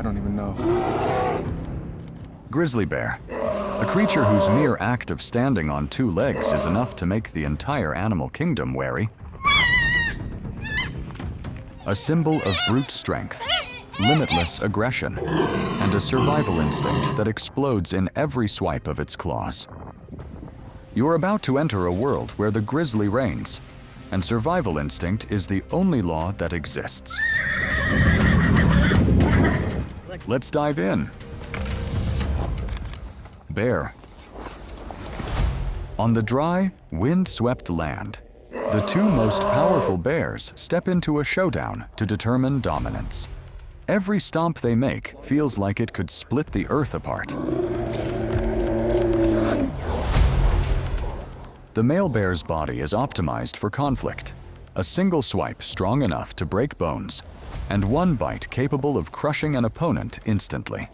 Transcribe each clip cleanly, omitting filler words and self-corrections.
don't even know. Grizzly bear, a creature whose mere act of standing on two legs is enough to make the entire animal kingdom wary. A symbol of brute strength, limitless aggression, and a survival instinct that explodes in every swipe of its claws. You're about to enter a world where the grizzly reigns, and survival instinct is the only law that exists. Let's dive in. Bear. On the dry, wind-swept land, the two most powerful bears step into a showdown to determine dominance. Every stomp they make feels like it could split the earth apart. The male bear's body is optimized for conflict. A single swipe strong enough to break bones, and one bite capable of crushing an opponent instantly.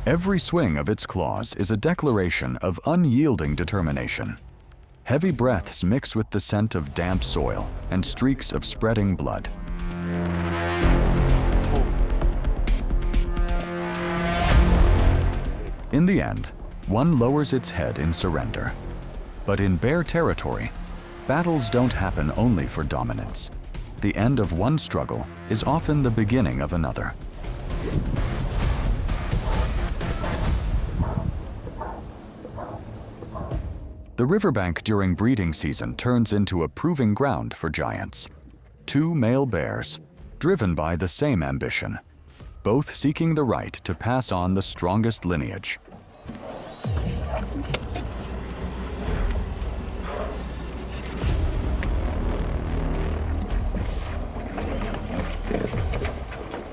Every swing of its claws is a declaration of unyielding determination. Heavy breaths mix with the scent of damp soil and streaks of spreading blood. In the end, one lowers its head in surrender. But in bear territory, battles don't happen only for dominance. The end of one struggle is often the beginning of another. The riverbank during breeding season turns into a proving ground for giants. Two male bears, driven by the same ambition, both seeking the right to pass on the strongest lineage.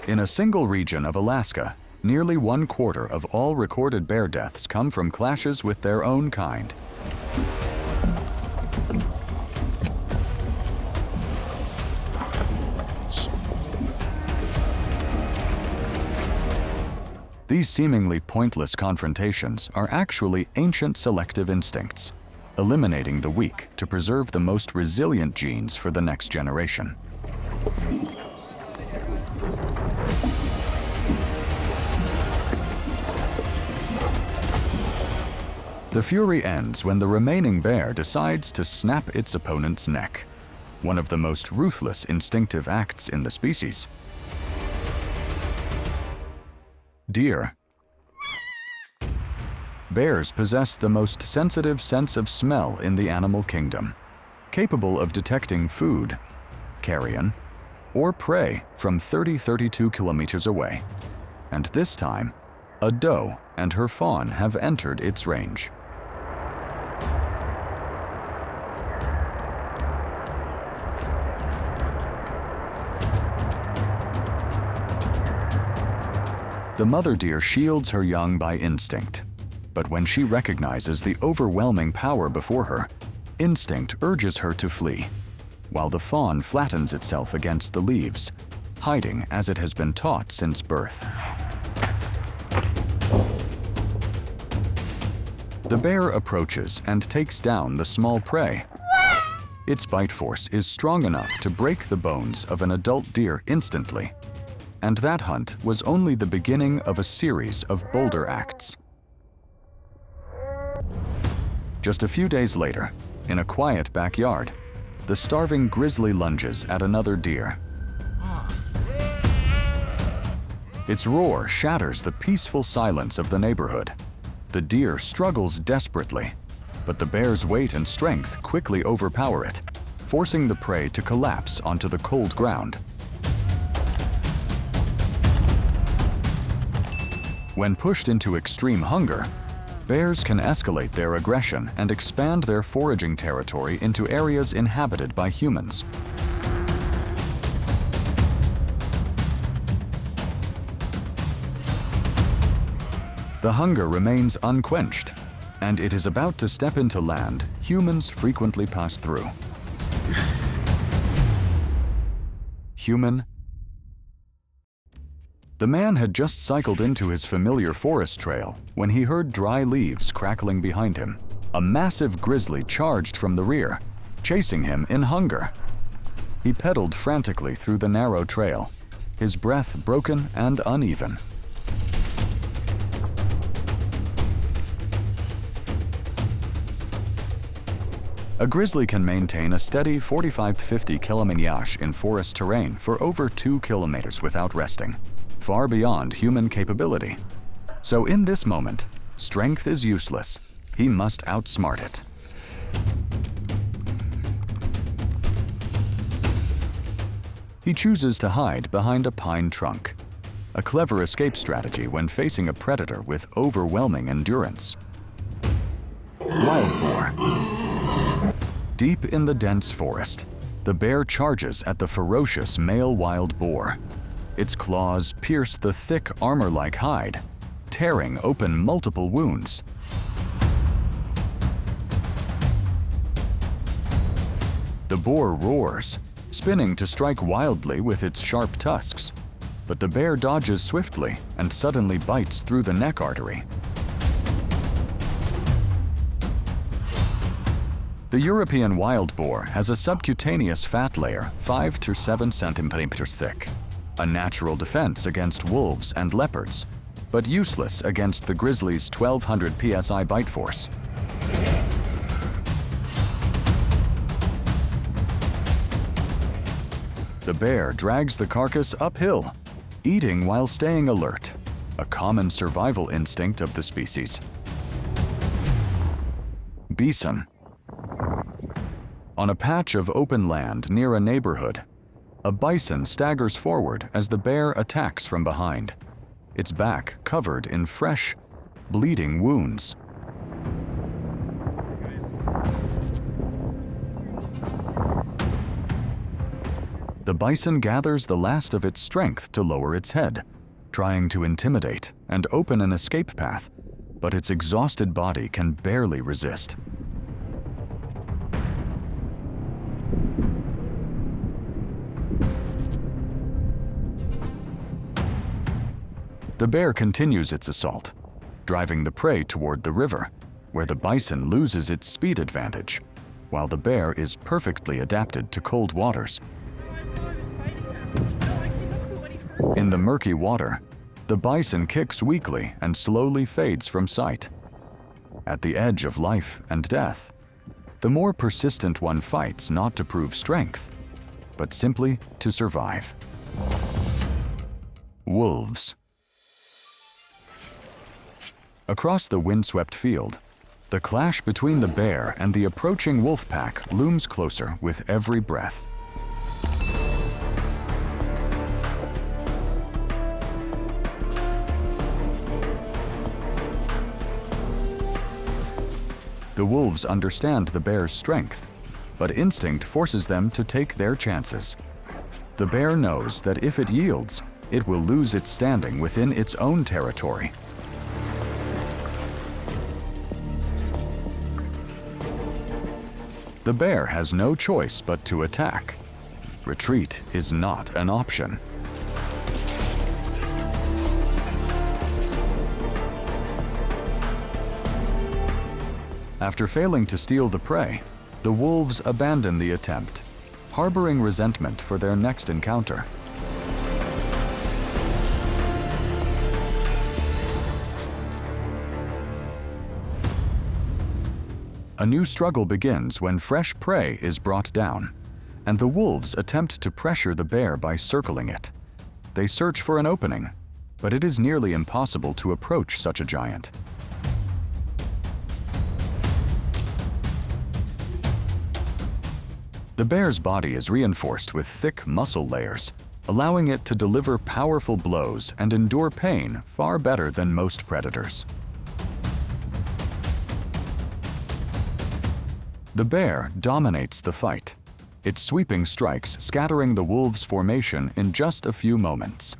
In a single region of Alaska, nearly 1/4 of all recorded bear deaths come from clashes with their own kind. These seemingly pointless confrontations are actually ancient selective instincts, eliminating the weak to preserve the most resilient genes for the next generation. The fury ends when the remaining bear decides to snap its opponent's neck, one of the most ruthless instinctive acts in the species. Deer. Bears possess the most sensitive sense of smell in the animal kingdom, capable of detecting food, carrion, or prey from 32 kilometers away. And this time, a doe and her fawn have entered its range. The mother deer shields her young by instinct, but when she recognizes the overwhelming power before her, instinct urges her to flee, while the fawn flattens itself against the leaves, hiding as it has been taught since birth. The bear approaches and takes down the small prey. Its bite force is strong enough to break the bones of an adult deer instantly. And that hunt was only the beginning of a series of bolder acts. Just a few days later, in a quiet backyard, the starving grizzly lunges at another deer. Its roar shatters the peaceful silence of the neighborhood. The deer struggles desperately, but the bear's weight and strength quickly overpower it, forcing the prey to collapse onto the cold ground. When pushed into extreme hunger, bears can escalate their aggression and expand their foraging territory into areas inhabited by humans. The hunger remains unquenched, and it is about to step into land humans frequently pass through. Human. The man had just cycled into his familiar forest trail when he heard dry leaves crackling behind him. A massive grizzly charged from the rear, chasing him in hunger. He pedaled frantically through the narrow trail, his breath broken and uneven. A grizzly can maintain a steady 45 to 50 km/h in forest terrain for over 2 kilometers without resting, far beyond human capability. So in this moment, strength is useless. He must outsmart it. He chooses to hide behind a pine trunk, a clever escape strategy when facing a predator with overwhelming endurance. Wild boar. Deep in the dense forest, the bear charges at the ferocious male wild boar. Its claws pierce the thick armor-like hide, tearing open multiple wounds. The boar roars, spinning to strike wildly with its sharp tusks, but the bear dodges swiftly and suddenly bites through the neck artery. The European wild boar has a subcutaneous fat layer 5 to 7 centimeters thick, a natural defense against wolves and leopards, but useless against the grizzly's 1,200 psi bite force. The bear drags the carcass uphill, eating while staying alert, a common survival instinct of the species. Bison. On a patch of open land near a neighborhood, a bison staggers forward as the bear attacks from behind, its back covered in fresh, bleeding wounds. The bison gathers the last of its strength to lower its head, trying to intimidate and open an escape path, but its exhausted body can barely resist. The bear continues its assault, driving the prey toward the river, where the bison loses its speed advantage, while the bear is perfectly adapted to cold waters. In the murky water, the bison kicks weakly and slowly fades from sight. At the edge of life and death, the more persistent one fights not to prove strength, but simply to survive. Wolves. Across the windswept field, the clash between the bear and the approaching wolf pack looms closer with every breath. The wolves understand the bear's strength, but instinct forces them to take their chances. The bear knows that if it yields, it will lose its standing within its own territory. The bear has no choice but to attack. Retreat is not an option. After failing to steal the prey, the wolves abandon the attempt, harboring resentment for their next encounter. A new struggle begins when fresh prey is brought down, and the wolves attempt to pressure the bear by circling it. They search for an opening, but it is nearly impossible to approach such a giant. The bear's body is reinforced with thick muscle layers, allowing it to deliver powerful blows and endure pain far better than most predators. The bear dominates the fight, its sweeping strikes scattering the wolves' formation in just a few moments.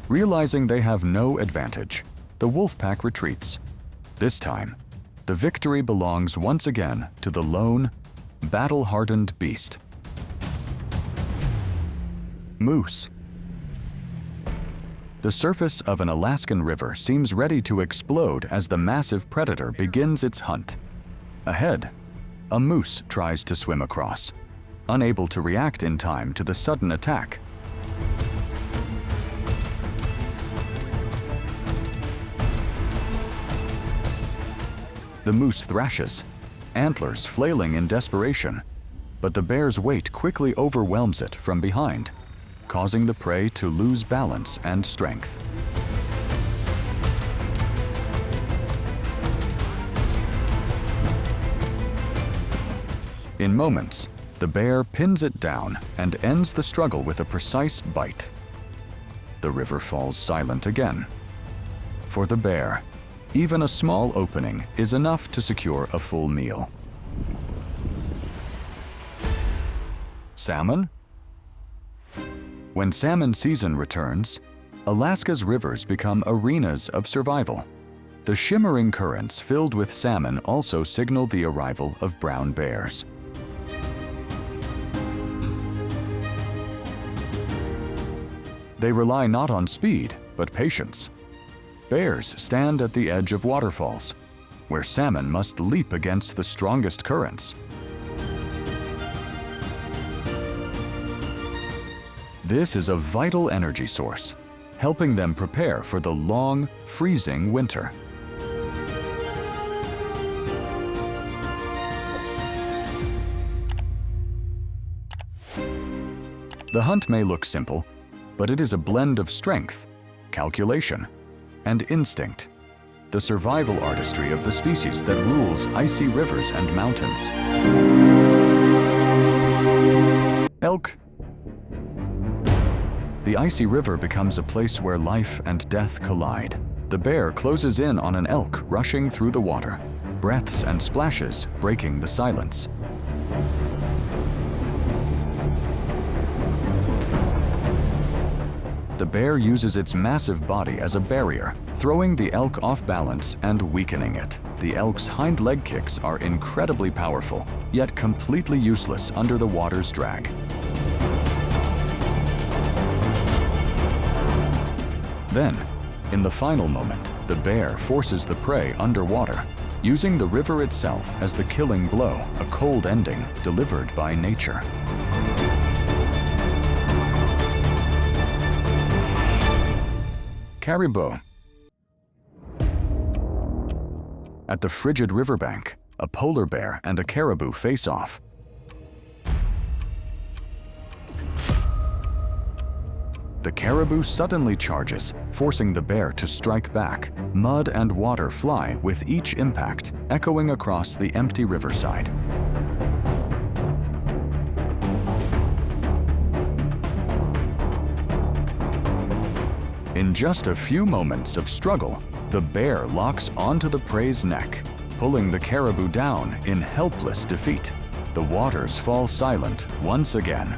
Realizing they have no advantage, the wolf pack retreats. This time, the victory belongs once again to the lone, battle-hardened beast. Moose. The The surface of an Alaskan river seems ready to explode as the massive predator begins its hunt. Ahead, a moose tries to swim across, unable to react in time to the sudden attack. The moose thrashes, antlers flailing in desperation, but the bear's weight quickly overwhelms it from behind, causing the prey to lose balance and strength. In moments, the bear pins it down and ends the struggle with a precise bite. The river falls silent again. For the bear, even a small opening is enough to secure a full meal. Salmon? When salmon season returns, Alaska's rivers become arenas of survival. The shimmering currents filled with salmon also signal the arrival of brown bears. They rely not on speed, but patience. Bears stand at the edge of waterfalls, where salmon must leap against the strongest currents. This is a vital energy source, helping them prepare for the long, freezing winter. The hunt may look simple, but it is a blend of strength, calculation, and instinct, the survival artistry of the species that rules icy rivers and mountains. Elk. The icy river becomes a place where life and death collide. The bear closes in on an elk rushing through the water, breaths and splashes breaking the silence. The bear uses its massive body as a barrier, throwing the elk off balance and weakening it. The elk's hind leg kicks are incredibly powerful, yet completely useless under the water's drag. Then, in the final moment, the bear forces the prey underwater, using the river itself as the killing blow, a cold ending delivered by nature. Caribou. At the frigid riverbank, a polar bear and a caribou face off. The caribou suddenly charges, forcing the bear to strike back. Mud and water fly with each impact, echoing across the empty riverside. In just a few moments of struggle, the bear locks onto the prey's neck, pulling the caribou down in helpless defeat. The waters fall silent once again.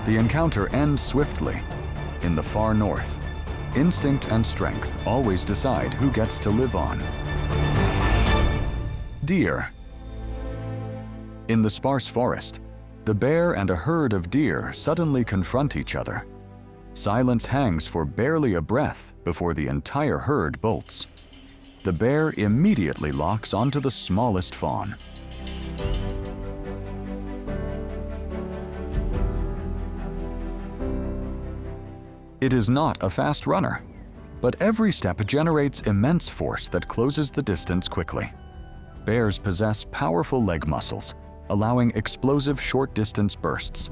The encounter ends swiftly. In the far north, instinct and strength always decide who gets to live on. Deer. In the sparse forest, the bear and a herd of deer suddenly confront each other. Silence hangs for barely a breath before the entire herd bolts. The bear immediately locks onto the smallest fawn. It is not a fast runner, but every step generates immense force that closes the distance quickly. Bears possess powerful leg muscles, allowing explosive short-distance bursts.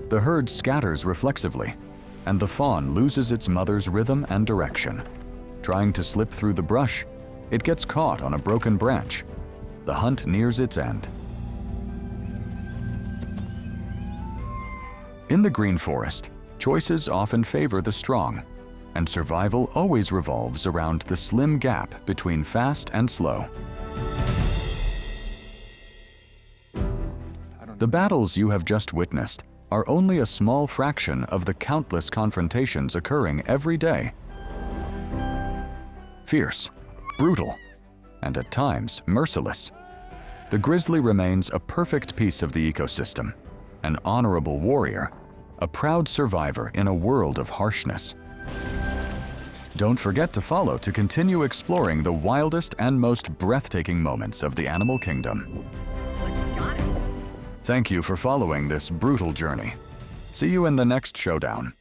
The herd scatters reflexively, and the fawn loses its mother's rhythm and direction. Trying to slip through the brush, it gets caught on a broken branch. The hunt nears its end. In the green forest, choices often favor the strong, and survival always revolves around the slim gap between fast and slow. The battles you have just witnessed are only a small fraction of the countless confrontations occurring every day. Fierce, brutal, and at times merciless. The grizzly remains a perfect piece of the ecosystem, an honorable warrior, a proud survivor in a world of harshness. Don't forget to follow to continue exploring the wildest and most breathtaking moments of the animal kingdom. Thank you for following this brutal journey. See you in the next showdown.